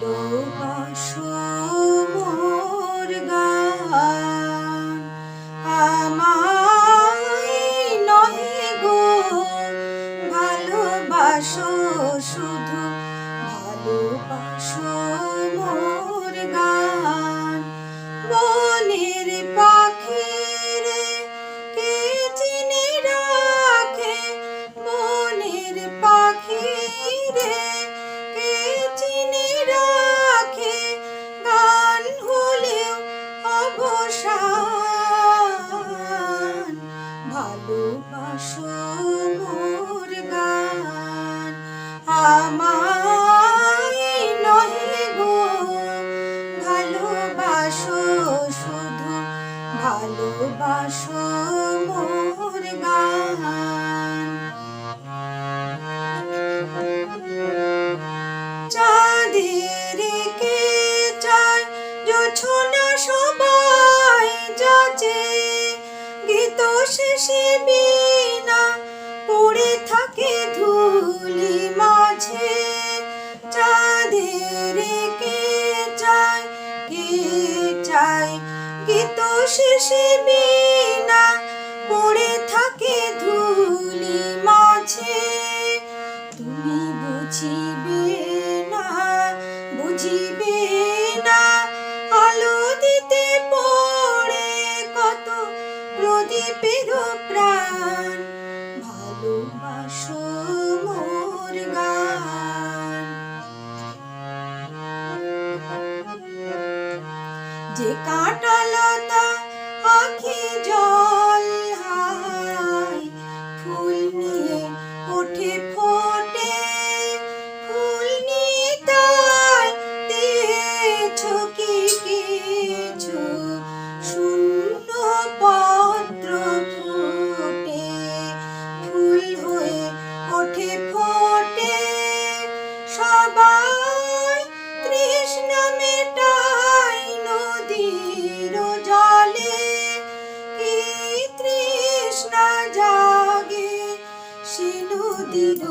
ভালোবাসো মোর গান আমায় নহে গো ভালোবাসো শুধু ভালোবাসো মোর গান বনের পাখি রে কে চিনে রাখে বনের পাখি রে কে চিনে রাখে গান হলেও অবসান ভালোবাসো মোর গান আমায় নহে গো ভালোবাসো শুধু ভালোবাসো মোর গান চাঁদের কে চায় জোছনা সবাই যাচে গীত শেষে বিনা পড়ে থাকে ধুলি মাঝে চাঁদের কে চায় গীত শেষে বিনা পড়ে থাকে ধুলি মাঝে তুমি বুঝিবে না আলো দিতে পড়ে কত প্রদীপের প্রাণ ভালোবাসো মোর গান যে কাঁটালতা আঁখি জল হায় ফুল নিয়ে ওঠে ফোটে ফুল নিয়ে তাই দিয়েছো কি কিছু শূন্য পত্র ফুটে ফুল হয়ে ওঠে ফোটে সবাই তৃষ্ণা মেটায় নদীর জলে কি তৃষ্ণা জাগে সে নদীর